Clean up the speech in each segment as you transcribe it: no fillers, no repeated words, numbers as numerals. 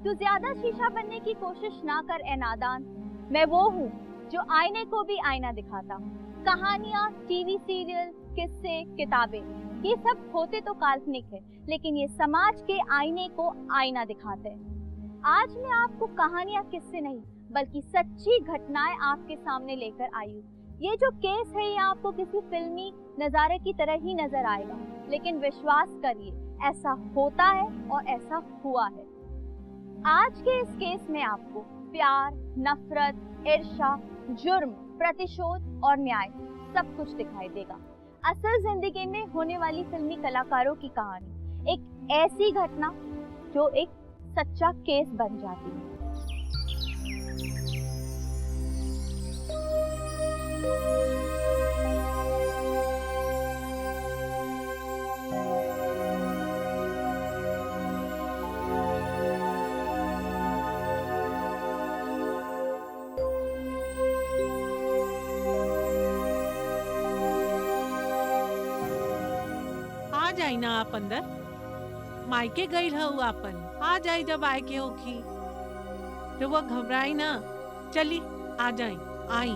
तू ज्यादा शीशा बनने की कोशिश ना कर ए नादान। मैं वो हूँ जो आईने को भी आईना दिखाता हूँ। कहानियाँ, टीवी सीरियल, किस्से, किताबें, ये सब होते तो काल्पनिक है, लेकिन ये समाज के आईने को आईना दिखाते हैं। आज मैं आपको कहानियाँ, किस्से नहीं बल्कि सच्ची घटनाएं आपके सामने लेकर आई हूँ। ये जो केस है ये आपको किसी फिल्मी नजारे की तरह ही नजर आएगा, लेकिन विश्वास करिए ऐसा होता है और ऐसा हुआ है। आज के इस केस में आपको प्यार, नफरत, ईर्ष्या, जुर्म, प्रतिशोध और न्याय सब कुछ दिखाई देगा। असल जिंदगी में होने वाली फिल्मी कलाकारों की कहानी, एक ऐसी घटना जो एक सच्चा केस बन जाती है। आ जाई ना आप अंदर, मायके गई हूँ आपन, आ जाई जब आए के होखी। तो वो घबराई ना, चली आ जाई, आई।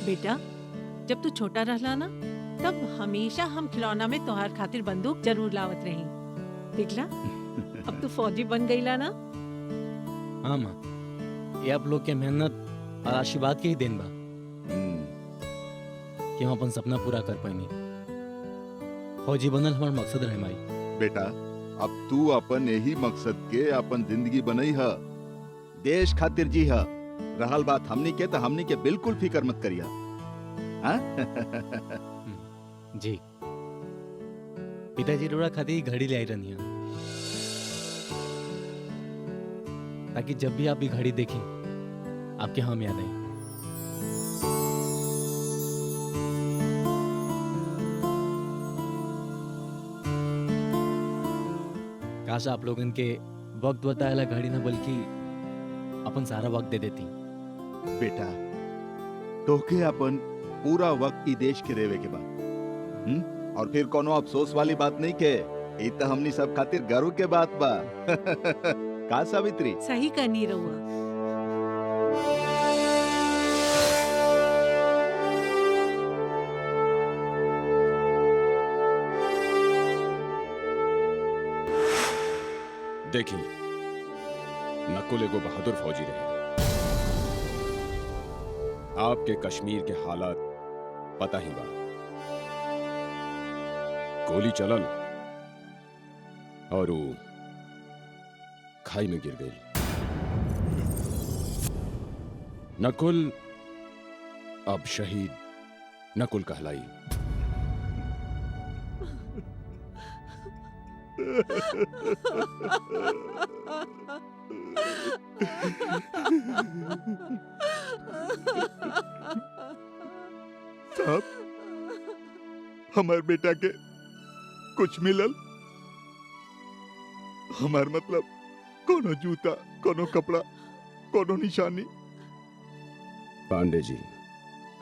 बेटा, जब तू छोटा रहला ना तब हमेशा हम खिलौना में तोहार खातिर बंदूक जरूर लावत रही। दिखला अब तू फौजी बन गईला ना। हाँ माँ, ये आप लोग के मेहनत और आशीर्वाद के ही देन बा कि हम अपन सपना पूरा कर पाएनी। फौजी बनल हमार मकसद रहे माई। बेटा, अब तू अपन यही मकसद के अपन जिंदगी बनई है, देश खातिर जी है। रहल बात हमनी के, तो हमनी के बिल्कुल फिकर मत करिया। हाँ? जी पिताजी रोड़ा खाती घड़ी ले आई रहनी है, ताकि जब भी आप ये घड़ी देखें आपके हम याद आए। काश आप लोगन के वक्त बताया घड़ी ना बल्कि अपन सारा वक्त दे देती। बेटा, तोके अपन पूरा वक्त ई देश के रेवे के बाद, और फिर कोनो अफसोस वाली बात नहीं के, ई तो हमनी सब खातिर गर्व के बात बा। का सावित्री? सही करनी रहुआ। देखिए, नकुल एगो बहादुर फौजी रहे। आपके कश्मीर के हालात पता ही बा। गोली चलल और वो खाई में गिर गई। नकुल अब शहीद नकुल कहलाई। साहब, हमार बेटा के कुछ मिलल? हमार मतलब कोनो जूता, कोनो कपड़ा, कोनो निशानी? पांडे जी,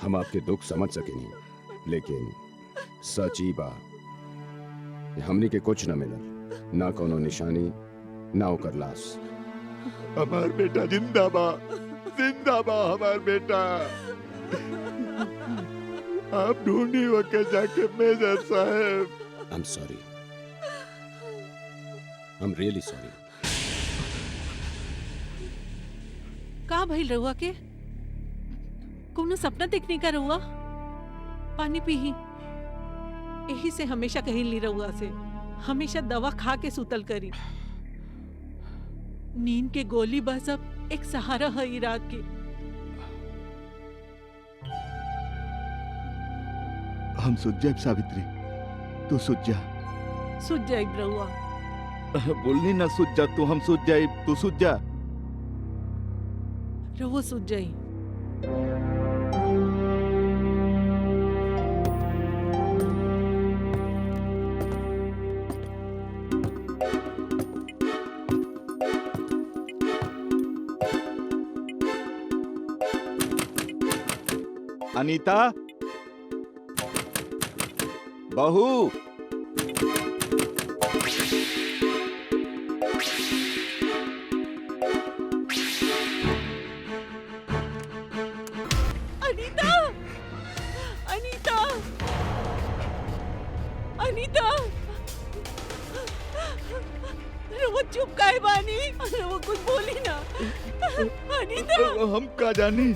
हम आपके दुख समझ सकेनी, लेकिन सच ही बा हमनी के कुछ न मिलल, ना कोनो निशानी, ना ओकर लाश। हमार बेटा जिंदाबाद, जिंदाबाद हमार बेटा। आप ढूंढी वके जाके मेजर साहब। I'm sorry. I'm really sorry. का भइल रहुआ के? कोनो सपना देखने का रहुआ? पानी पीही। यही से हमेशा कहीं ली रहुआ से, हमेशा दवा खा के सुतल करी। नींद के गोली बस अब एक सहारा है ई रात की। हम सुझ जाए सावित्री, तू सुझ जा। सुझ जाए रहुआ। बोलनी ना सुझ जा तू, हम सुझ जाए, तू सुझ जा। रहुआ सुझ जाई। अनीता, बहू, अनीता, अनीता, अनीता, वो चुप काहे बानी? वो कुछ बोली ना। अनीता, हम का जानी,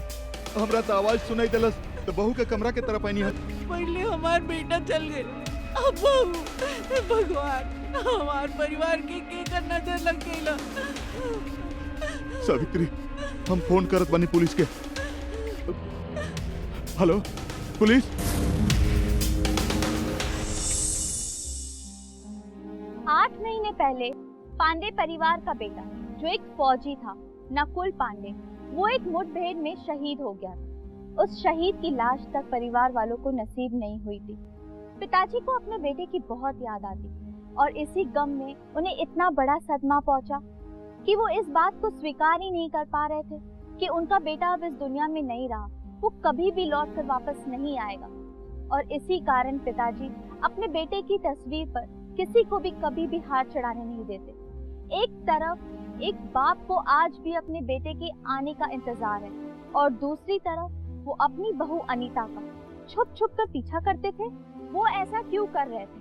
हमरा तो आवाज सुनाई दिलस तो बहू के कमरा के तरफ आनी है। पहले हमार बेटा चल गए, अब बहू। भगवान, हमार परिवार के कर नजर लग गईला। सावित्री, हम फोन करत बानी पुलिस के। Hello police. 8 महीने पहले पांडे परिवार का बेटा, जो एक फौजी था, नकुल पांडे, वो एक मुठभेड़ में शहीद हो गया था। उस शहीद की लाश तक परिवार वालों को नसीब नहीं हुई थी। पिताजी को अपने बेटे की बहुत याद आती और इसी गम में उन्हें इतना बड़ा सदमा पहुंचा कि वो इस बात को स्वीकार ही नहीं कर पा रहे थे कि उनका बेटा अब इस दुनिया में नहीं रहा, वो कभी भी लौट कर वापस नहीं आएगा। और इसी कारण पिताजी अपने बेटे की तस्वीर पर किसी को भी कभी भी हाथ चढ़ाने नहीं देते। एक तरफ एक बाप को आज भी अपने बेटे के आने का इंतजार है और दूसरी तरफ वो अपनी बहू अनीता का छुप छुप कर पीछा करते थे। वो ऐसा क्यों कर रहे थे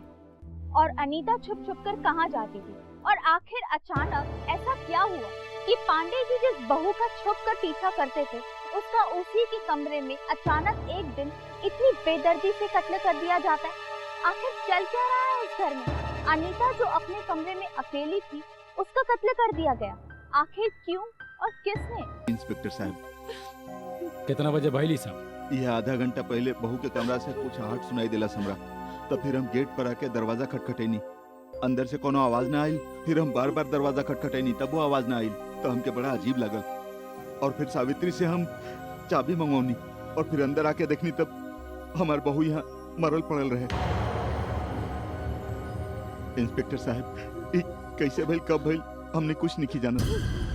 और अनीता छुप छुप कर कहाँ जाती थी? और आखिर अचानक ऐसा क्या हुआ कि पांडे जी जिस बहू का छुप कर पीछा करते थे, उसका उसी के कमरे में अचानक एक दिन इतनी बेदर्दी से कत्ल कर दिया जाता है? आखिर चल क्या रहा है उस घर में? अनीता जो अपने कमरे में अकेली थी, उसका कत्ल कर दिया गया। आखिर क्यों और किसने? इंस्पेक्टर साहब, कितना बजे भइली साहब? यह आधा घंटा पहले बहू के कमरा से कुछ आहट सुनाई दिला हमरा। तो फिर हम गेट पर आके दरवाजा खटखटैनी, अंदर से कोनो आवाज ना आई। फिर हम बार बार दरवाजा खटखटैनी, तब वो आवाज ना आई। तो हमके बड़ा अजीब लगल और फिर सावित्री से हम चाबी मंगवनी और फिर अंदर आके देखनी, तब हमार बहू यहाँ मरल पड़ल रहे। इंस्पेक्टर साहब, ई कैसे भइल, कब भइल, हमने कुछ नहीं जानत।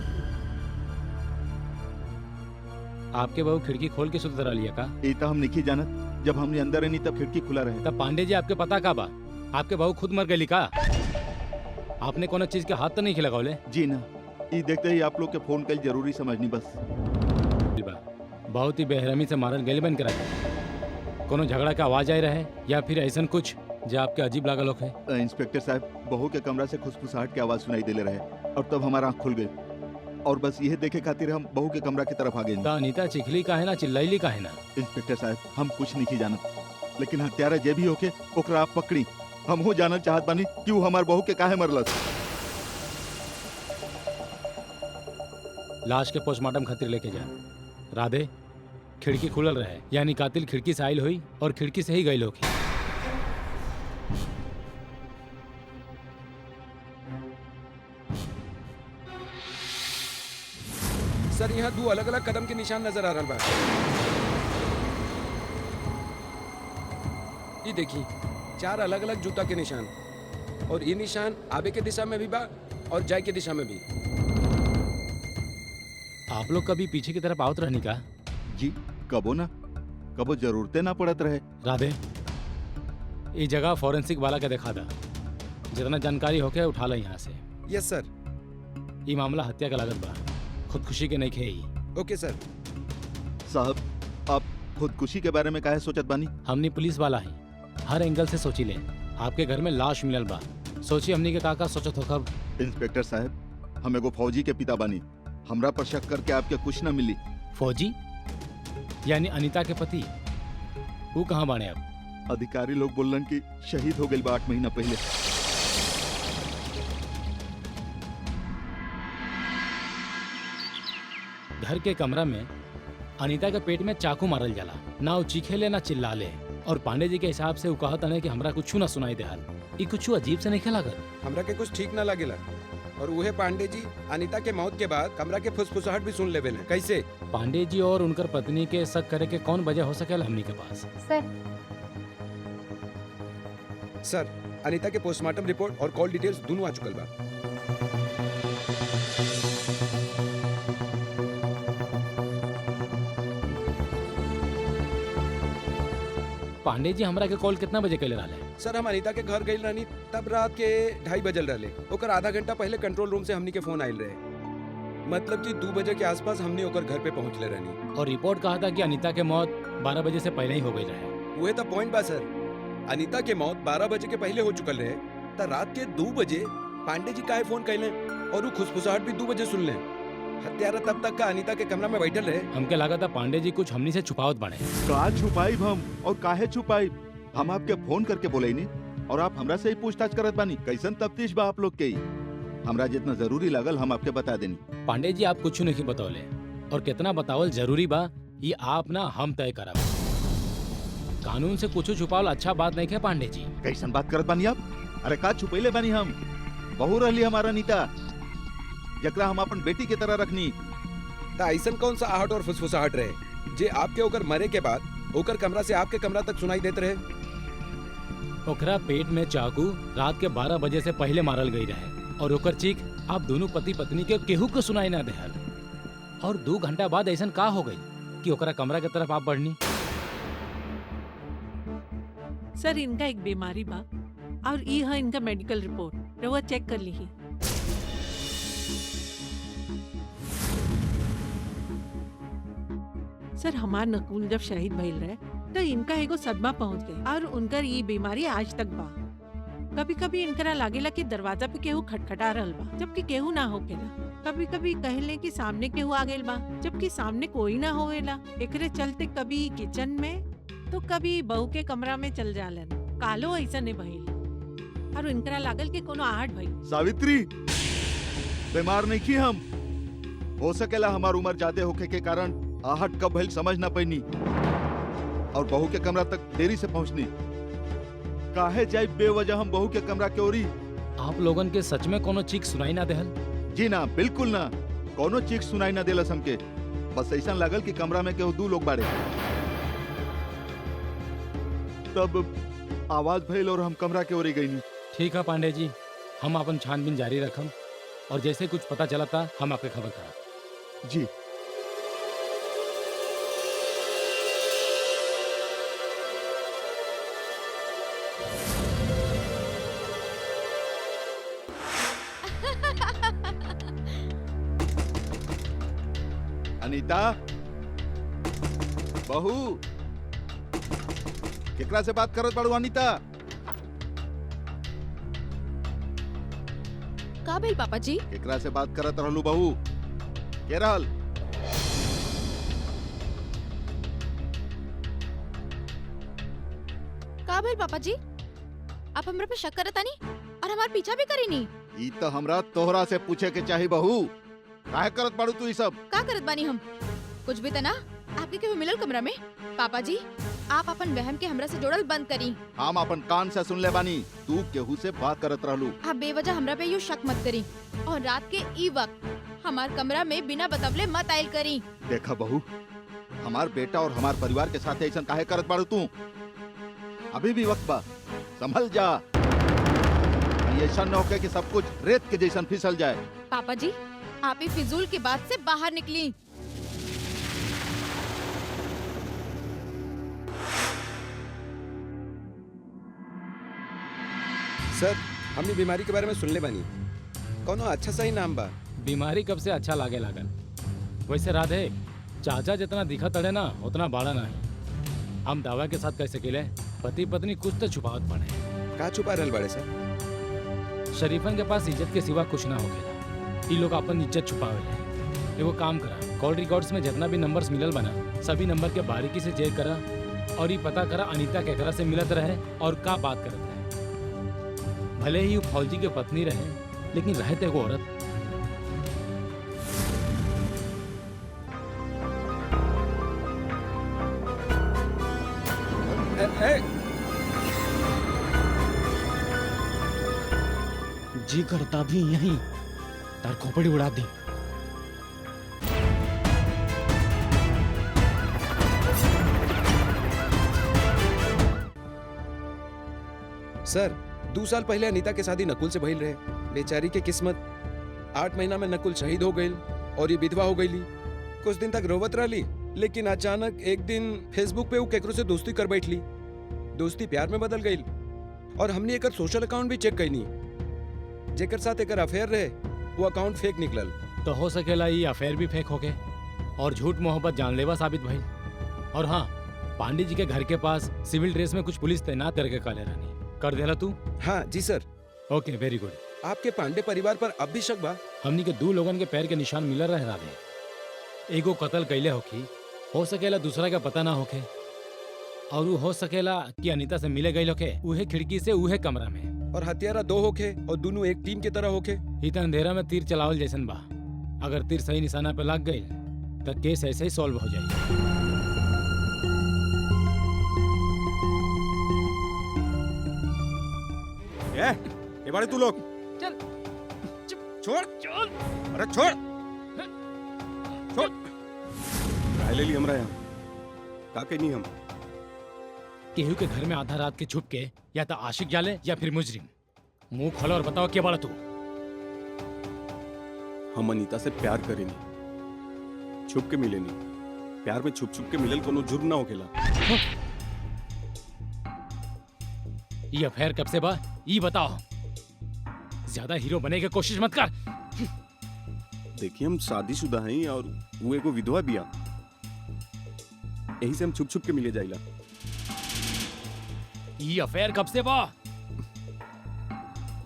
आपके बहू खिड़की खोल के सुत रहा लिया का? ई तो हम नहीं जानत। जब हमने अंदर आनी तब खिड़की खुला रहे। तब पांडे जी आपके पता का बा? आपके बहू खुद मर गई का? आपने कोनो चीज के हाथ तो नहीं खिलगौले? जी ना, ई देखते ही आप लोग के फोन कल जरूरी समझनी बस। बहुत ही बेरहमी से मारल गैल बन करा। कोनो झगड़ा का आवाज आई रहे या फिर ऐसा कुछ जो आपके अजीब लागल होखे? इंस्पेक्टर साहब, बहू के कमरा से खुसफुसाहट की आवाज सुनाई देले रहे और तब हमारा आँख खुल गई और बस यह देखे खातिर हम बहू के कमरा की तरफ आ गए। अनीता चिखली का है ना, चिल्लाइली का है ना? इंस्पेक्टर साहब, हम कुछ नहीं जानत, लेकिन हत्यारा जे भी होके ओकरा आप पकड़ी। हम हो जानल चाहत बानी कि वो हमार बहू के काहे मरलस। लाश के पोस्टमार्टम खातिर लेके जा। राधे, खिड़की खुलल रहे, यानी कातिल खिड़की से आइल हुई और खिड़की से ही गई होगी। सर, यहाँ 2 अलग अलग कदम के निशान नजर आ रहा बा। ये देखिए, 4 अलग अलग जूता के निशान और ये निशान आवे के दिशा में भी बा और जाए के दिशा में भी। आप लोग कभी पीछे की तरफ आवत रहनी का? जी कबो ना, कबो जरूरते ना पड़त रहे। राधे, ये जगह फॉरेंसिक वाला के दिखा दा। जितना जानकारी होके उठा ला यहाँ से। यस सर। ये मामला हत्या का लागत बा, खुदकुशी के नहीं खेई। ओके सर। साहब, आप खुदकुशी के बारे में काहे सोचत बानी? हमनी पुलिस वाला है, हर एंगल से सोची ले। आपके घर में लाश मिलल बा, सोची हमनी के का सोचत हो कब? इंस्पेक्टर साहब, हम एगो फौजी के पिता बानी, हमरा पर शक करके आपके कुछ न मिली। फौजी यानी अनीता के पति, वो कहाँ बाने अब? अधिकारी लोग बोलन कि शहीद हो गए 8 महीना पहले। घर के कमरा में अनीता के पेट में चाकू मारल जाला, ना वो चीखे ले ना चिल्ला ले। और पांडे जी के हिसाब से वो कहता है कि हमरा कुछ ना सुनाई दे हाल। ये कुछ अजीब से नहीं लागत? हमरा के कुछ ठीक ना लगेला। और वह पांडे जी अनीता के मौत के बाद कमरा के फुसफुसाहट भी सुन लेवे ले। कैसे? पांडे जी और उनकर पत्नी के शक करे के कौन वजह हो सकेला हमनी के पास? सर, अनीता के पोस्टमार्टम रिपोर्ट और कॉल डिटेल्स दोनों आ चुकल बा। पांडे जी हमरा के कॉल कितना बजे कैले रहले? सर हम अनीता के घर गई रहनी तब रात के 2:30 बजल रहले। ओकर आधा घंटा पहले कंट्रोल रूम से हमनी के फोन आइल रहे, मतलब कि 2 बजे के आसपास हमनी ओकर घर पे पहुंचले रहनी। और रिपोर्ट कहा था कि अनीता के मौत 12 बजे से पहले ही हो गई रहे। वही तो पॉइंट बा सर, अनीता के मौत 12 बजे के पहले हो चुकल रहे, त रात के 2 बजे पांडे जी काहे फोन कैले और वो खुसफुसाहट भी 2 बजे सुन ले। हत्यारा तब तक का अनीता के कमरा में बैठल रहे। हमके लगा था पांडे जी कुछ हमनी से छुपावत बाड़े। का छुपाई हम और काहे छुपाई? हम आपके फोन करके बोले नहीं और आप हमरा से ही पूछताछ करत बानी। कैसन तफ्तीश बा आप लोग के? हमरा जितना जरूरी लगल हम आपके बता देनी। पांडे जी आप कुछ नहीं बतौले और कितना बतावल जरूरी बा ये आप ना हम तय करब। कानून से कुछ छुपावल अच्छा बात नहीं है पांडे जी। कैसन बात करत बानी आप? अरे का छुपैले बानी हम? बहू रहली हमारा नीता, जकरा हम अपन बेटी की तरह रखनी। त ऐसन कौन सा आहट और फुसफुसाहट रहे जे आपके ओकर मरे के बाद ओकर कमरा से आपके कमरा तक सुनाई देते रहे? ओकरा पेट में चाकू रात के 12 बजे से पहले मारल गई रहे और ओकर चीख आप दोनों पति पत्नी के केहू को सुनाई ना देहल। और 2 घंटा बाद ऐसन का हो गई कि ओकरा कमरा के तरफ आप बढ़नी? सर इनका एक बीमारी बा और ई है इनका मेडिकल रिपोर्ट, रउआ चेक कर ली। सर हमार नकुल जब शहीद भइल रहे तो इनका एगो सदमा पहुंच गई और उनकर ये बीमारी आज तक बा। कभी कभी इनकरा लागेला कि दरवाजा पे केहू खटखटा रहल बा जबकि केहू ना होकेला। कभी कभी कहले कि सामने केहू आ गइल बा जबकि सामने कोई ना होवेला। एकरे चलते कभी किचन में तो कभी बहू के कमरा में चल जालन। कालो ऐसा ने भइल और इनकरा लागल कि कोनो आहट भइल। सावित्री, बीमार नहीं की हम। हो सकेला हमार उम्र ज्यादा होके के कारण आहट कब भइल समझ ना पैनी और बहू के कमरा तक देरी से पहुंचनी। काहे जाई बेवजह हम बहू के कमरा के ओरी? आप लोगन के सच में कोनो चीख सुनाई ना देहल? जी ना, बिल्कुल ना, कोनो चीख सुनाई ना देलस हमके। बस ऐसा लागल कि कमरा में केहू 2 लोग बाड़े। तब आवाज भइल और हम कमरा के ओरी गईनी। ठीक है पांडे जी, हम अपन छानबीन जारी रखम और जैसे कुछ पता चला था हम आपके खबर करा। जी अनीता, बहू केकरा से बात करत बाड़ू? अनीता, का भेल पापा जी? केकरा से बात करत रहलू बहू? के रहल? का भेल पापा जी? आप हमरा पे शक करत आनी और हमार पीछा भी करीनी? ई तो हमरा तोहरा से पूछे के चाही बहू। काहे करत बाड़ू तू ई सब? का करत बानी हम? कुछ भी तना? आपके केहू मिलल कमरा में? पापा जी आप अपन वहम के हमरा से जोड़ल बंद करी। हम अपन कान से सुन ले बानी तू केहू से बात करत रहलू। आप बेवजह हमरा पे यूं शक मत करी और रात के ई वक्त हमार कमरा में बिना बतवले मत आयल करी। देखा बहू, हमार बेटा और हमार परिवार के साथ ऐसा काहे करत बाड़ू तू? अभी भी वक्त बा, संभल जा। ऐसा न होके कि सब कुछ रेत के जैसन फिसल जाए। पापा जी आप ही फिजूल की बात से बाहर निकली। सर हमनी बीमारी के बारे में सुनले बानी, कोनो अच्छा सही नाम बा? बीमारी कब से अच्छा लागे लागल। वैसे राधे, चाचा जितना दिखा तड़े ना उतना बड़ा नहीं। हम दावा के साथ कह सकेले पति पत्नी कुछ तो छुपावत पड़े। का छुपा रहल बाड़े सर? शरीफन के पास इज्जत के सिवा कुछ ना होखेला। ई लोग अपन इज्जत छुपावे। एगो काम करा, कॉल रिकॉर्ड्स में जितना भी नंबर्स मिलल बना सभी नंबर के बारीकी से चेक करा और ये पता करा अनीता केकरा से मिलत रहे और का बात करत रहे। भले ही वो फौजी के पत्नी रहे लेकिन रहते एगो औरत। जी करता भी यहीं तार खोपड़ी उड़ा दी। सर 2 साल पहले अनीता के शादी नकुल से भइल रहे। बेचारी के किस्मत 8 महीना में नकुल शहीद हो गई और ये विधवा हो गई। कुछ दिन तक रोवत रहली लेकिन अचानक एक दिन फेसबुक पे वो केकरो से दोस्ती कर बैठली दोस्ती प्यार में बदल गई और हमने एकर सोशल अकाउंट भी चेक कईनी। जेकर साथ एकर अफेयर रहे वो अकाउंट फेक निकलल। तो हो सकेला ये अफेयर भी फेक होके और झूठ मोहब्बत जानलेवा साबित भइल। और हाँ, पांडे जी के घर के पास सिविल ड्रेस में कुछ पुलिस तैनात करके काले रानी कर देला तू। हाँ जी सर। ओके, वेरी गुड। आपके पांडे परिवार पर अब भी शक बा? हमनी के 2 लोगन के पैर के निशान मिलल रहे रावे। एगो कत्ल कैले होखी, हो सकेला दूसरा का पता ना होखे, और वो हो सकेला कि अनीता से मिले गई होखे उहे खिड़की से उहे कमरा में। और हत्यारा 2 होखे और दोनों एक टीम की तरह होखे। ई त अंधेरा में तीर चलावल जैसन बा। अगर तीर सही निशाना पे लग गई तो केस ऐसे ही सॉल्व हो जाएगी। ये बाड़े तू लोग चल छोड़ चल। अरे छोड़ छोड़ काहे ले ली हमरा यहाँ का के नहीं हम केहू के घर में आधा रात के छुप के या तो आशिक जाले या फिर मुजरिम। मुंह खोलो और बताओ क्या बड़ा तू। हम अनीता से प्यार करेनी, छुप के मिले नहीं। प्यार में छुप छुप के मिलल कोनो जुर्म ना होकेला। ये अफेयर कब से बा ये बताओ। ज्यादा हीरो बनने की कोशिश मत कर। देखिए हम शादीशुदा हैं और वो एगो विधवा बिया, यही से हम छुप छुप के मिले जाइला। ये अफेयर कब से बा?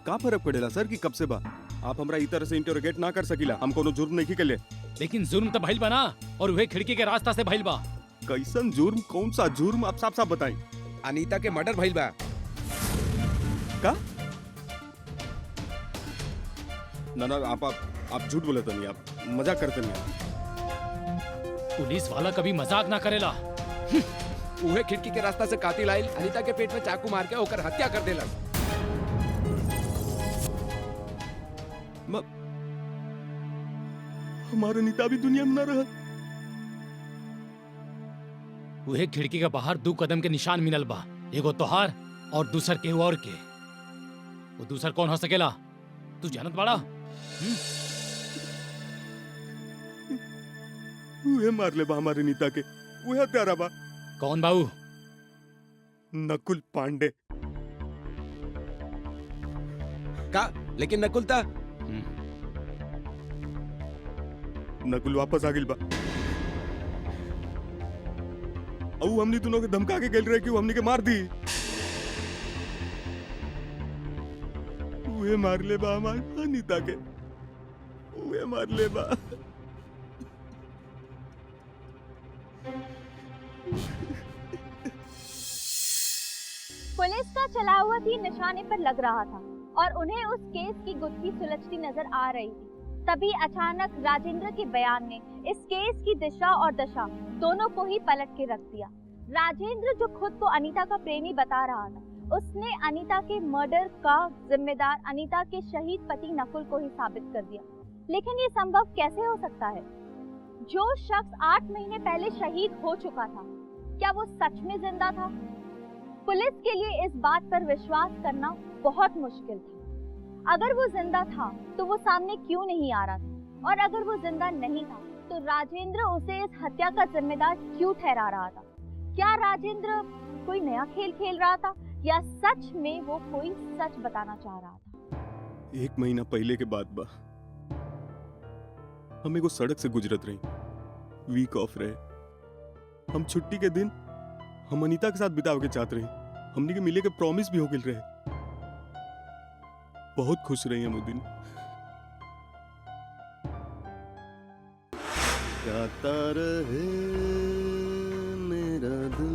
का फर्क पड़ेला सर कि कब से बा? आप हमरा ई तरह से इंटरोगेट ना कर सकीला। हम कोनो जुर्म नहीं केले। लेकिन जुर्म तो भइल बा ना, और वह खिड़की के रास्ता से भइल बा। कैसन जुर्म? कौन सा जुर्म? आप साफ साफ बताएं। अनीता के मर्डर भइल बा। का? ना ना आप झूठ बोलते नहीं, आप मजाक करते नहीं। पुलिस वाला कभी मजाक ना करेला। उहे खिड़की के रास्ता से कातिल आइल, अनीता के पेट में चाकू मार के ओकर हत्या कर देला। हमारा अनीता भी दुनिया में ना रहा। वह खिड़की के बाहर 2 कदम के निशान मिलल बा। एगो तोहार और दूसर केहू और के। वो दूसर कौन हो सकेला तू जानत बाड़ा? उहे मार ले बा हमारे अनीता के। उहे हत्यारा बा। कौन बाऊ? नकुल पांडे। का? लेकिन नकुल था। नकुल वापस आ गिल बा। अब हमनी दोनों के धमका के गेल रहे कि वो हमनी के मार दी। उहे मार ले बा हमारे अनीता के। उहे मार ले बा। पुलिस का चला हुआ तीर निशाने पर लग रहा था और उन्हें उस केस की गुत्थी सुलझती नजर आ रही थी। तभी अचानक राजेंद्र के बयान ने इस केस की दिशा और दशा दोनों को ही पलट के रख दिया। राजेंद्र जो खुद को अनीता का प्रेमी बता रहा था, उसने अनीता के मर्डर का जिम्मेदार अनीता के शहीद पति नकुल को ही साबित कर दिया। लेकिन ये संभव कैसे हो सकता है? जो शख्स 8 महीने पहले शहीद हो चुका था, क्या वो सच में जिंदा था? पुलिस के लिए इस बात पर विश्वास करना बहुत मुश्किल था। अगर वो जिंदा था तो वो सामने क्यों नहीं आ रहा था, और अगर वो जिंदा नहीं था तो राजेंद्र उसे इस हत्या का जिम्मेदार क्यों ठहरा रहा था? क्या राजेंद्र कोई नया खेल खेल रहा था या सच में वो कोई सच बताना चाह रहा था? 1 महीना पहले के बाद बा, हम एगो सड़क से गुजरत रही। वीक ऑफ रहे। हम छुट्टी के दिन हम अनीता के साथ बितावे के चाहत रही। हमनी के मिले के प्रॉमिस भी हो गिल रहे। बहुत खुश रही हम उस दिन। गाता रहे मेरा दिल।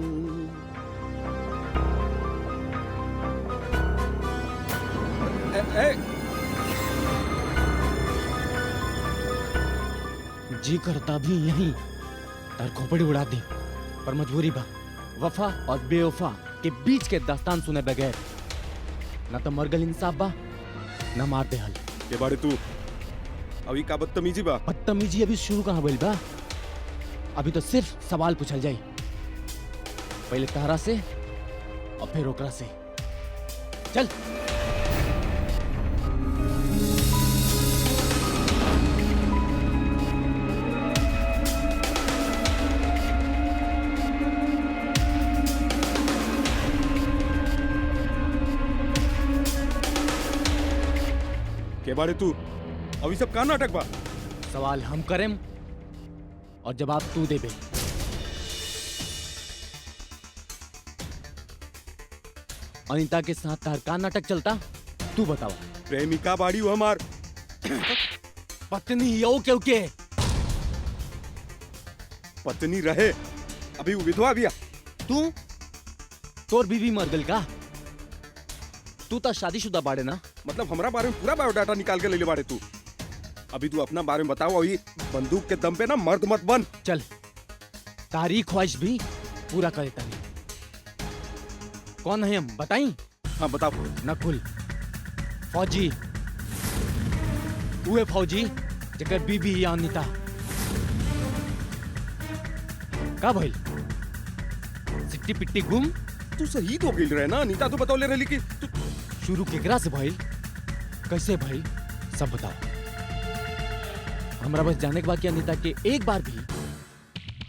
जी करता भी यही तार खोपड़ी उड़ा दी, पर मजबूरी बा। वफा और बेवफा के बीच के दास्तान सुने बगैर ना तो मरगल इंसाफ बा ना मार दे हल। के बारे तू अभी का बदतमीजी बा? बदतमीजी अभी शुरू कहाँ भइल बा? अभी तो सिर्फ सवाल पूछल जाई, पहले तारा से और फिर ओकरा से। चल। के बारे तू अभी सब का नाटक बा? सवाल हम करें और जवाब तू देबे। अनीता के साथ तार का नाटक चलता तू बताओ। प्रेमिका बाड़ी हो हमार। पत्नी यो क्यों के? पत्नी रहे, अभी वो विधवा भी। तू तोर बीवी मर गल का? तू तो शादीशुदा बाड़े ना? मतलब हमरा बारे में पूरा बायोडाटा निकाल के ले ले बाड़े तू। अभी तू अपना बारे में बताओ। अभी बंदूक के दम पे ना मर्द मत बन। चल तारी ख्वाहिश भी पूरा कर देता नहीं। कौन है हम बताई? हाँ बताओ। नकुल फौजी, उहे फौजी जकर बीबी या अनीता का भइल? सिट्टी पिट्टी गुम। तू शहीद हो गई रहे ना। अनीता तो बतौले रही कि तू शुरू केकरा से भइल, कैसे भइल, सब बताओ। हमरा बस जाने के बाद कि अनीता के एक बार भी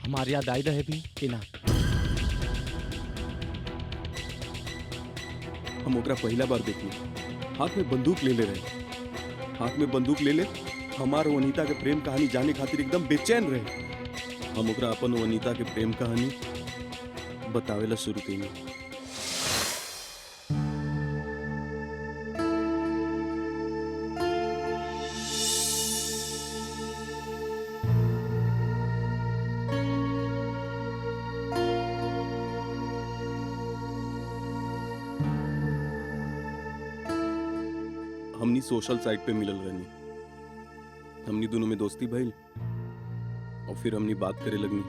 हमारी याद आई रहे भी कि ना। हम ओकरा पहला बार देखली, हाथ में बंदूक ले ले रहे। हाथ में बंदूक ले ले हमार वो अनीता के प्रेम कहानी जाने खातिर एकदम बेचैन रहे। हम ओकरा अपन वो अनीता के प्रेम कहानी बतावेला शुरू कईनी। हमनी सोशल साइट पे मिलल रहनी। हमनी दोनों में दोस्ती भइल और फिर हमनी बात करे लगनी।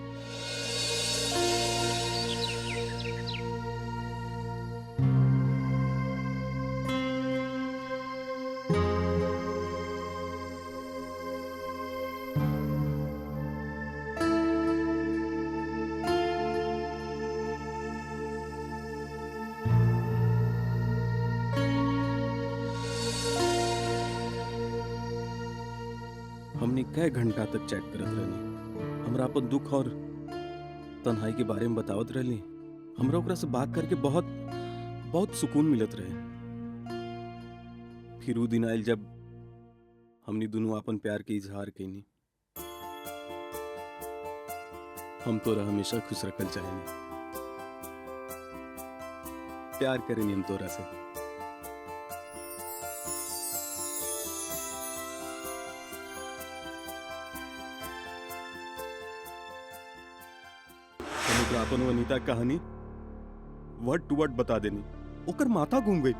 हमने कई घंटा तक चैट करत रहनी। हमरा अपन दुख और तन्हाई के बारे में बतावत रहली। हमरा ओकरा से बात करके बहुत बहुत सुकून मिलत रहे। फिर वो दिन आयल जब हमनी दोनों अपन प्यार के इजहार कईनी। हम तोरा हमेशा खुश रखल चाहेनी। प्यार करेनी हम तोरा से। अपन अनीता कहानी वर्ड टू वर्ड बता देनी। ओकर माथा घूम गई,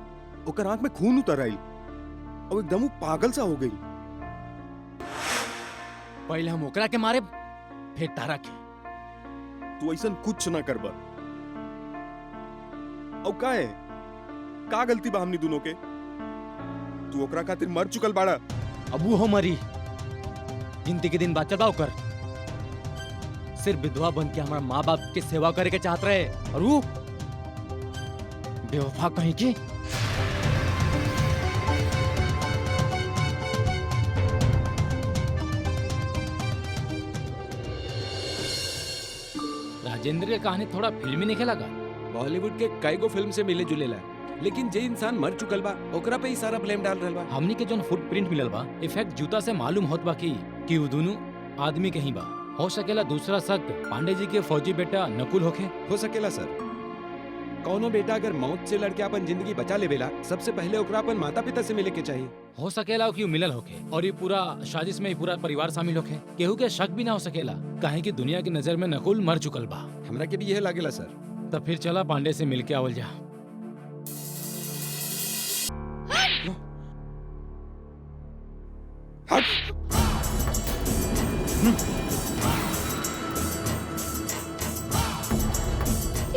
ओकर आंख में खून उतर आई और एकदम वो पागल सा हो गई। पहले हम ओकरा के मारे फिर तारा के। तू ऐसा कुछ ना करबा। और का है का गलती बा हमनी दोनों के? तू ओकरा खातिर मर चुकल बाड़ा। अब वो हो मरी, गिनती के दिन बचल बा ओकर। सिर्फ विधवा बन के हमारा माँ बाप की सेवा करे के चाहत रहे और वो बेवफा कहीं की। राजेंद्र की कहानी थोड़ा फिल्मी नहीं लगा। बॉलीवुड के कई गो फिल्म से मिले जुले ला, लेकिन जे इंसान मर चुकल बा ओकरा पे ही सारा ब्लेम डाल रहल बा। हमनी के जोन फुटप्रिंट मिलल बा इफेक्ट जूता से मालूम होत बा कि वो दोनों आदमी कहीं बा। हो सकेला दूसरा शक पांडे जी के फौजी बेटा नकुल होखे। हो सकेला सर। कौनो बेटा अगर मौत से लड़के अपन जिंदगी बचा लेवेला, सबसे पहले ओकरा अपन माता पिता से मिले के चाहिए। हो सकेला कि मिलल होखे और ये पूरा साजिश में पूरा परिवार शामिल होखे। केहू के शक भी ना हो सकेला, काहे कि दुनिया की नजर में नकुल मर चुकल बा। हमरा के भी यह लागेला सर। तब फिर चला पांडे से मिल के आवल जा।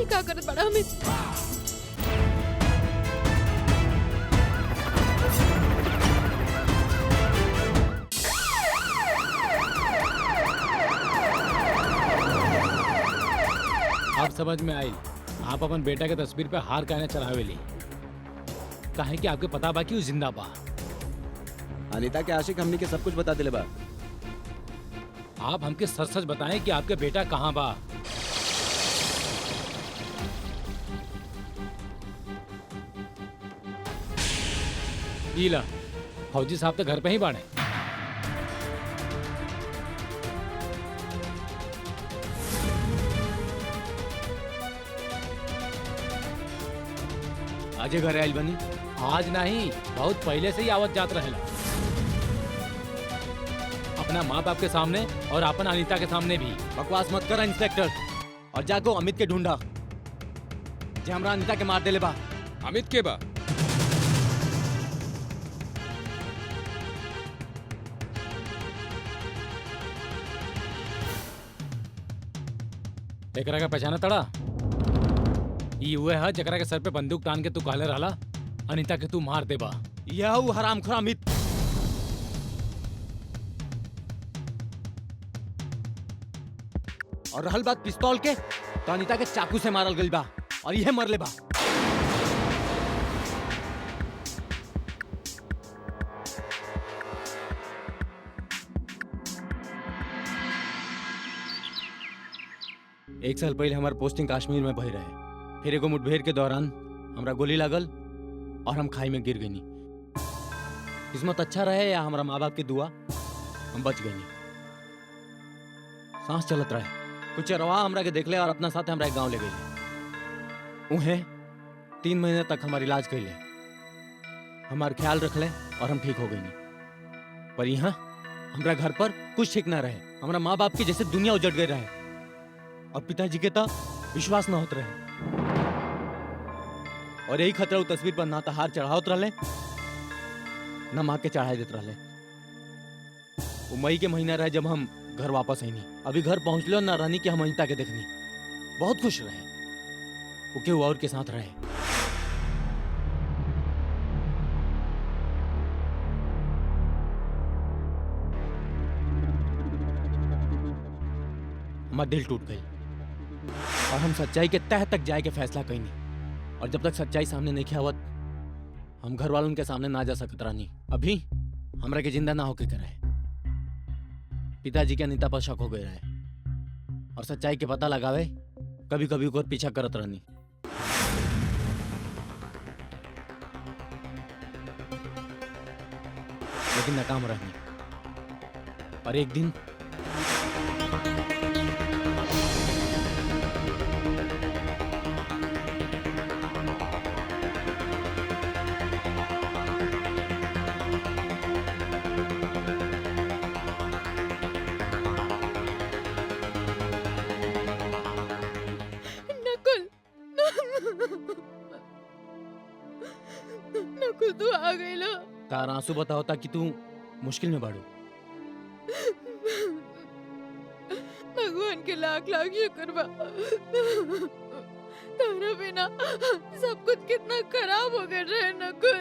क्या करत बड़ा हमें? अब समझ में आई आप अपन बेटा के तस्वीर पे हार कहने चढ़ावेली, काहे कि आपके पता बा कि वो जिंदा बा। अनीता के आशिक हमनी के सब कुछ बता दिले बा। आप हमके सच सच बताएं कि आपके बेटा कहाँ बा। ईला फौजी साहब तो घर पे ही बाड़े। आजे घर आयल बनी। आज नहीं, बहुत पहले से ही आवत जात रहेला। अपना माँ बाप के सामने और अपन अनीता के सामने भी। बकवास मत कर इंस्पेक्टर, और जाको अमित के ढूंढा जे हमरा अनिता के मार देले बा। अमित के बा? एकरा का पहचाना तड़ा? ये हुए है जकरा के सर पे बंदूक तान के तू कहले रहला अनीता के तू मार दे बा। यह हरामखोर अमित। और रहल बात पिस्तौल के, तो अनीता के चाकू से मारल गइल बा और यह मरले बा। एक साल पहले हमार पोस्टिंग कश्मीर में भई रहे। फिर एगो मुठभेड़ के दौरान हमरा गोली लागल और हम खाई में गिर गईनी। किस्मत अच्छा रहे या हमारा माँ बाप की दुआ, हम बच गईनी। सांस चलत रहे। कुछ रवा हमरा के देखले और अपना साथ हमरा गांव ले गई। उहे 3 महीने तक हमार इलाज कैले, हमार ख्याल रखले और हम ठीक हो गईनी। पर यहाँ हमरा घर पर कुछ ठीक ना रहे। हमारा माँ बाप की जैसे दुनिया उजड़ गई रहे और पिताजी के तो विश्वास न होत रहे। और यही खतरा तस्वीर पर ना तो हार चढ़ावत रहले ना माँ के चढ़ाई देते रहले। वो मई के महीना रहे जब हम घर वापस आईनी। अभी घर पहुंचलो ना रानी की हम अनीता के देखनी। बहुत खुश रहे। वो केहू और के साथ रहे। हमारा दिल टूट गई और हम सच्चाई के तह तक जाए के फैसला कईनी। और जब तक सच्चाई सामने नहीं आवत, हम घर वालों के सामने ना जा सकत रानी। अभी हमरा के जिंदा ना होके करे। पिताजी के अनीता पर शक हो गए रहे और सच्चाई के पता लगावे कभी कभी को पीछा करत रहनी। लेकिन नाकाम रहनी। और एक दिन नकुल तू आ गईला। तार आंसू बताओ ताकि तू मुश्किल में बाड़ू। भगवान के लाख लाख शुक्र बा। तारा बिना सब कुछ कितना खराब हो गया रहे नकुल।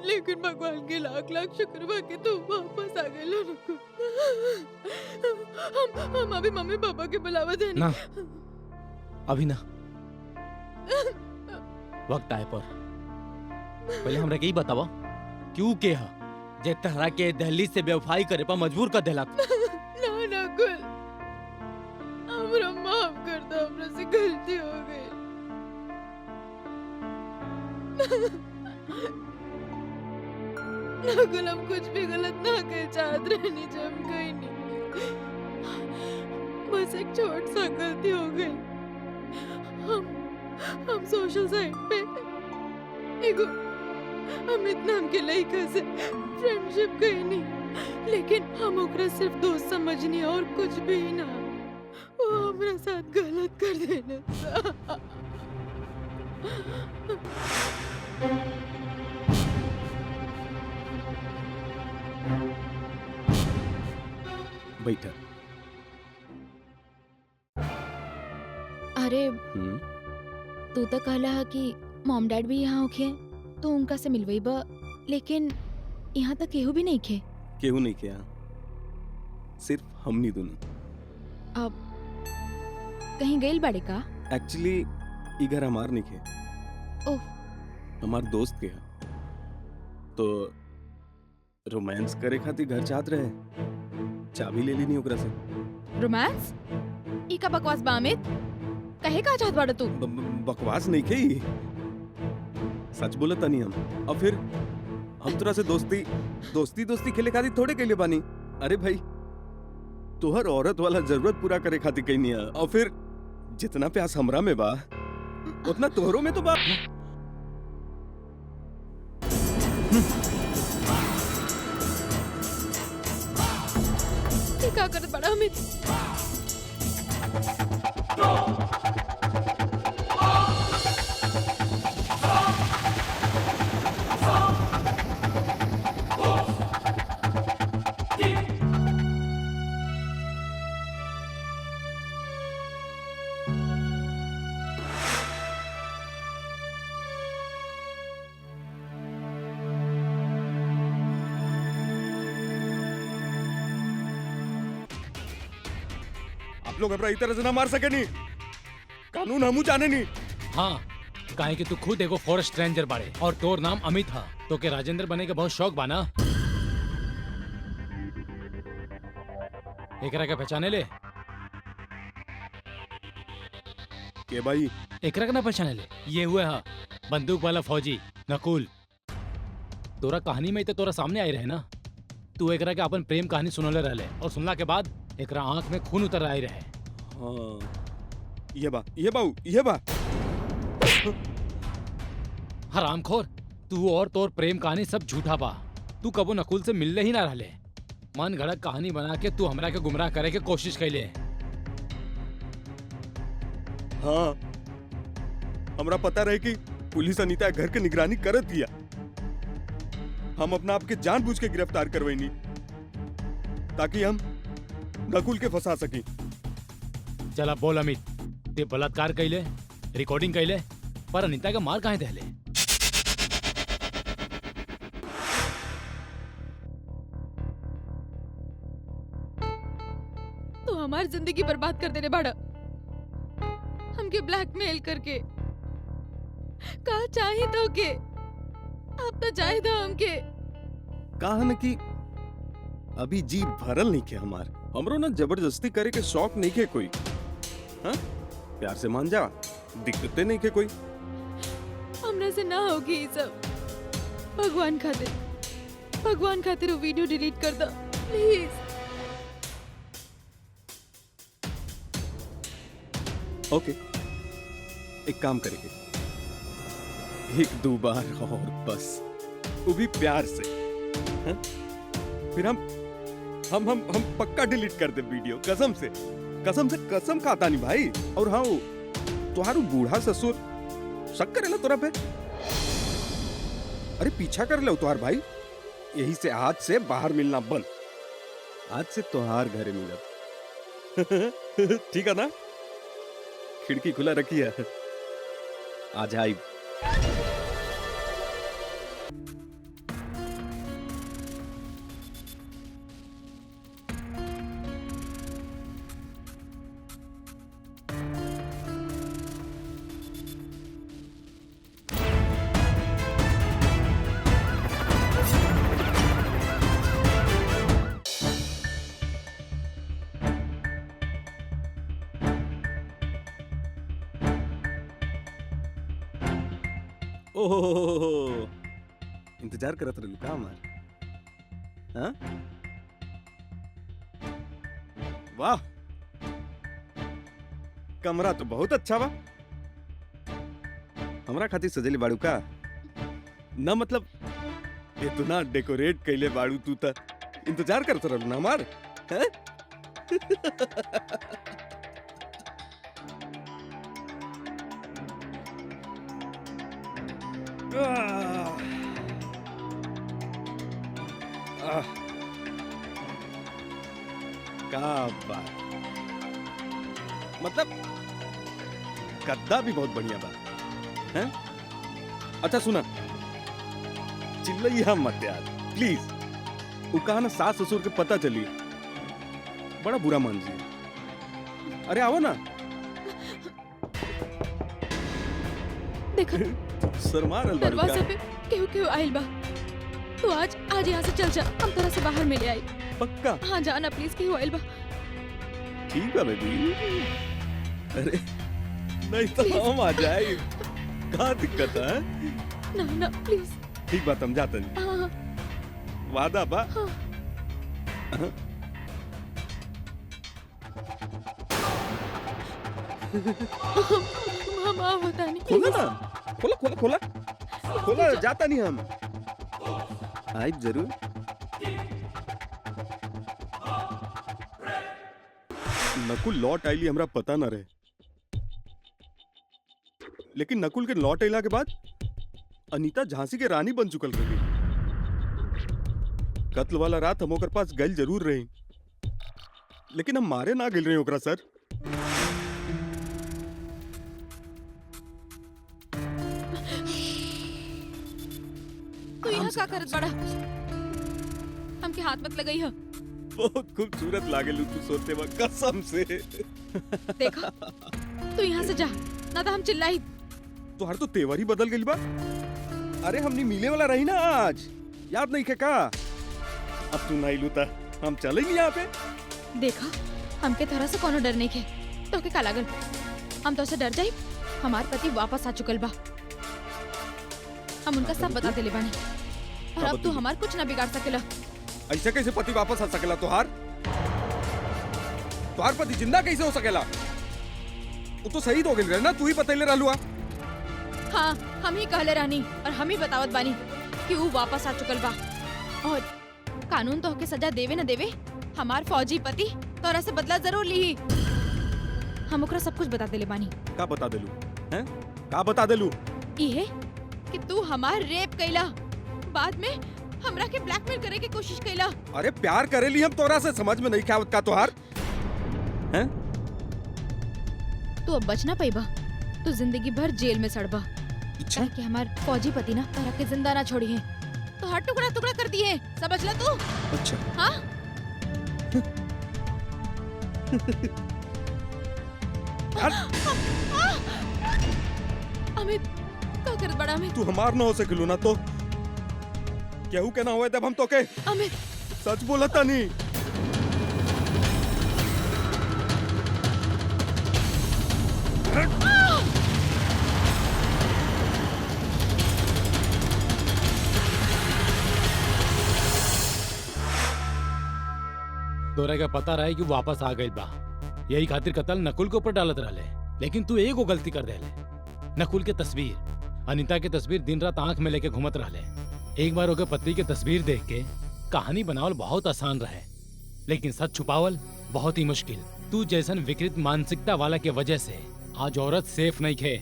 लेकिन भगवान के लाख लाख शुक्र बा कि तू वापस आ गईला नकुल। हम अभी मम्मी पापा के बुलावा देनी। ना अभी ना, वक्त आए पर। पहले हमरा के ही बतावा क्यों के हा जे तहरा के दिल्ली से बेवफाई करे पर मजबूर कर देलक। ना नकुल, हमरा माफ कर दो, हमरा से गलती हो गई। नकुल हम कुछ भी गलत ना कर चाहत रहनी जब गई नहीं। बस एक छोट सा गलती हो गई। हम सोशल साइट पे एगो अमित नाम के लड़का से फ्रेंडशिप कई नहीं, लेकिन हम ओकरा सिर्फ दोस्त समझनी और कुछ भी ना। वो हमरा साथ गलत कर देने। बैठा। अरे तू तो कहला है कि मॉम डैड भी यहाँ होखे तो उनका से मिलवई बा, लेकिन यहाँ तक केहू भी नहीं खे। केहू नहीं किया, सिर्फ हमनी दोनों। अब कहीं गइल बाड़े का? एक्चुअली ई घर हमार नहीं खे, ओह हमार दोस्त के है। तो रोमांस करे खातिर घर चाहत रहे, चाबी ले ली ओकरा से। रोमांस? ई का बकवास बा अमित? कहे का चाहत बाड़ा तू? बकवास नहीं खे, सच बोला तनी हम। और फिर हम तोरा से दोस्ती खेले खातिर थोड़े कैले बानी। अरे भाई तोहर औरत वाला जरूरत पूरा करे खातिर कहनी है, और फिर जितना प्यास हमरा में बा उतना तोहरों में तो बा। ये क्या करत बड़ा अमित? आप लोग हमरा इस तरह से ना मार सके नहीं, कानून हमू जाने नहीं। हाँ, काहे कि तू खुद एगो फॉरेस्ट रेंजर बाड़े और तोर नाम अमित हा, तो के राजेंद्र बने के बहुत शौक बाना। एकरा के पहचाने ले? के भाई? एकरा के ना पहचाने ले? ये हुए हा बंदूक वाला फौजी नकुल। तोरा कहानी में तो तोरा सामने आई रहे ना। तू एकरा के अपन प्रेम कहानी सुनले रहले और सुनला के बाद एकरा आंख में खून उतर आई रहे। हाँ, ये बा हरामखोर, तू और तोर प्रेम कहानी सब झूठा बा। तू कबो नकुल से मिलले ही ना रहले। मन गढ़ंत कहानी बना के तू हमरा के गुमराह करे के कोशिश कैले। हाँ, हमरा पता रहे कि पुलिस अनीता घर के निगरानी करत दिया। हम अपना आप के जानबूझ के गिरफ्तार करवैनी ताकि हम नकुल के फंसा सकी। चला बोल अमित, ते बलात्कार कैले, रिकॉर्डिंग कैले, पर अनीता का मार काहे देले? तो हमारी जिंदगी बर्बाद कर देने बड़ा, हमके ब्लैकमेल करके। कहा चाहे तो के अब तो चाहे था हमके। कहा न कि अभी जी भरल नहीं के हमार। हमरो ना जबरदस्ती करे के शौक नहीं के कोई। हाँ, प्यार से मान जा, दिक्कतें नहीं के कोई। हमरा से ना होगी ये सब। भगवान खातिर वो वीडियो डिलीट कर दो प्लीज। ओके, एक काम करेंगे, एक दो बार और बस, वो भी प्यार से। हा? फिर हम पक्का डिलीट कर दे वीडियो, कसम से कसम खाता नहीं भाई। और हाँ, तुम्हारू बूढ़ा ससुर शक करे ना तोरा पे। अरे पीछा कर ले तुहार भाई। यही से आज से बाहर मिलना बंद। आज से तुहार घरे मिलब। ठीक है ना? खिड़की खुला रखी है, आ जाए। ओह, इंतजार करत रहलू का हमार? हाँ? वाह, कमरा तो बहुत अच्छा बा। हमरा खातिर सजेली बाड़ू का? ना मतलब इतना डेकोरेट कैले बाड़ू तू त इंतजार करत रहलू ना हमार? हैं? क्या बात, मतलब गद्दा भी बहुत बढ़िया बात है। अच्छा सुना, चिल्लैया मत यार प्लीज। वो कहा ना सास ससुर के पता चली बड़ा बुरा मान जी। अरे आओ ना। देखो शर्मा रहल बाड़ू का? दरवाजा पे केहू आइल बा। तू आज यहाँ से चल जा, हम तरह से बाहर मिले आई। पक्का? हाँ जाना प्लीज, केहू आइल बा। ठीक है बेबी। अरे नहीं तो हम आ जाए, क्या दिक्कत है? ना प्लीज। ठीक बात, हम जाते हैं। हाँ वादा बा। हम बता नहीं। खोला ना, खोला खोला खोला खोला, जाता नहीं हम आई जरूर। नकुल लौट आईली हमरा पता ना रहे, लेकिन नकुल के लौट अला के बाद अनीता झांसी के रानी बन चुकल रही। कत्ल वाला रात हम ओकर पास गल जरूर रही, लेकिन हम मारे ना गिल रहे ओकरा सर। तू यहाँ का करत बड़ा? हमके हाथ मत लगाई है। बहुत खूबसूरत लागे लू तू सोते वक्त, कसम से। देखा, तू यहाँ से जा, ना तो हम चिल्लाई। तुहार तो तेवर ही बदल गई बा। अरे हमनी मिले वाला रही ना आज, याद नहीं का? अब तू नहीं लूता, हम चलेंगे यहाँ पे। देखा, हमके तरह से कोनो डर नहीं खे, तो के का लागल? हम तो से डर जाई। हमार पति वापस आ चुकल बा, हम उनका सब बता देले बानी, और अब तू हमार कुछ ना बिगाड़ सकेला। ऐसे कैसे पति वापस आ सकेला? तुहार पति जिंदा कैसे हो सकेला? वो तो शहीद हो गई रहे ना, तू ही बतैले रहलुआ। हाँ, हम ही कहले रहनी और हम ही बतावत बानी कि वो वापस आ चुकल बा, और कानून तो होके सजा देवे न देवे, हमार फौजी पति तोरा से बदला जरूर ली। हम ओकरा सब कुछ बता देले बानी। का बता देलू? हैं? का बता देलू? इहे कि तू हमार रेप कैला, बाद में हमरा के ब्लैकमेल करे की कोशिश कैला। अरे प्यार करेली हम तोरा से, समझ में नहीं क्या का तुहार? हैं? तू अब बच ना पाइबा, तू जिंदगी भर जेल में सड़बा। अच्छा? कि हमार फौजी पति ना तोरा के जिंदा ना छोड़ी है, तो हर टुकड़ा टुकड़ा कर दिए, समझ ला तू? अच्छा। हाँ? अमित, क्या कर बड़ा अमित? तू हमार ना हो सकेलू ना तो केहू के ना होए तब हम तो के अमित सच बोलता नहीं। तोरा का पता रहे कि वापस आ गई बा, यही खातिर कत्ल नकुल के ऊपर डालत रहले, लेकिन तू एगो गलती कर देले। नकुल के तस्वीर, अनीता के तस्वीर दिन रात आंख में लेके घूमत रहले। एक बार ओके पति के तस्वीर देख के कहानी बनावल बहुत आसान रहे, लेकिन सच छुपावल बहुत ही मुश्किल। तू जैसन विकृत मानसिकता वाला के वजह से आज औरत सेफ नहीं खे।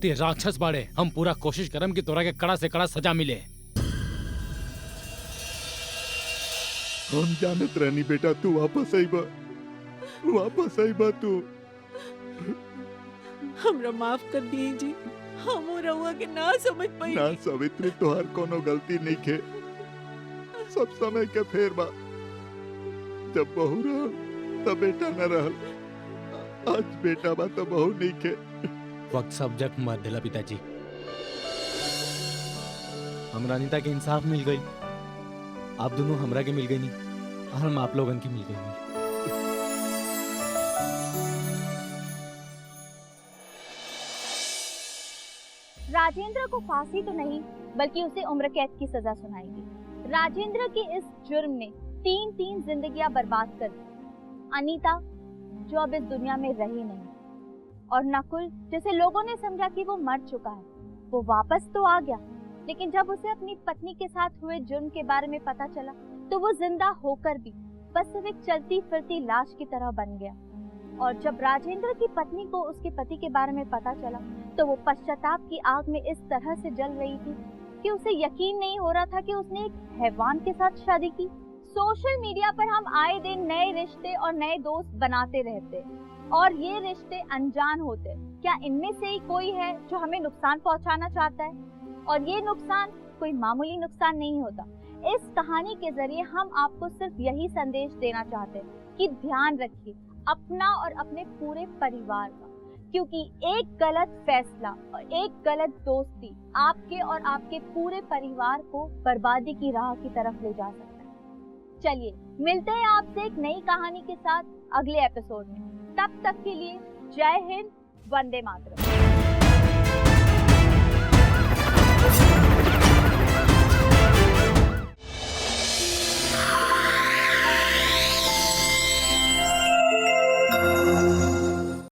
ते राक्षस बाड़े, हम पूरा कोशिश करम कि तोरा के कड़ा से कड़ा सजा मिले। हम जानत रहनी बेटा तू वापस आईबा तू। हमरा माफ कर दिए जी, हम रहुआ के ना समझ पाई। ना सावित्री, तोहार कोनो गलती नहीं खे, सब समय के फेर बा। जब बहू रहल तब बेटा न रहल, आज बेटा बा तो बहू नहीं खे। वक्त सब जग मर दिला पिताजी। हमरा अनीता के इंसाफ मिल गई, आप दोनों हमरा के मिल गई नहीं, और हम आप लोगन की मिल गई नहीं। राजेंद्र को फांसी तो नहीं बल्कि उसे उम्र कैद की सजा सुनाएगी। राजेंद्र के इस जुर्म ने 3 जिंदगियां बर्बाद कर दी। अनीता जो अब इस दुनिया में रही नहीं, और नकुल जिसे लोगों ने समझा कि वो मर चुका है, वो वापस तो आ गया, लेकिन जब उसे अपनी पत्नी के साथ हुए जुर्म के बारे में पता चला तो वो जिंदा होकर भी बस सिर्फ एक चलती फिरती लाश की तरह बन गया। और जब राजेंद्र की पत्नी को उसके पति के बारे में पता चला तो वो पश्चाताप की आग में इस तरह से जल रही थी कि उसे यकीन नहीं हो रहा था कि उसने एक हैवान के साथ शादी की। सोशल मीडिया पर हम आए दिन नए रिश्ते और नए दोस्त बनाते रहते, और ये रिश्ते अनजान होते। क्या इनमें से ही कोई है जो हमें नुकसान पहुंचाना चाहता है? और ये नुकसान कोई मामूली नुकसान नहीं होता। इस कहानी के जरिए हम आपको सिर्फ यही संदेश देना चाहते हैं कि ध्यान रखिए अपना और अपने पूरे परिवार का, क्योंकि एक गलत फैसला और एक गलत दोस्ती आपके और आपके पूरे परिवार को बर्बादी की राह की तरफ ले जा सकता है। चलिए मिलते हैं आपसे एक नई कहानी के साथ अगले एपिसोड में। तब तक के लिए जय हिंद, वंदे मातरम।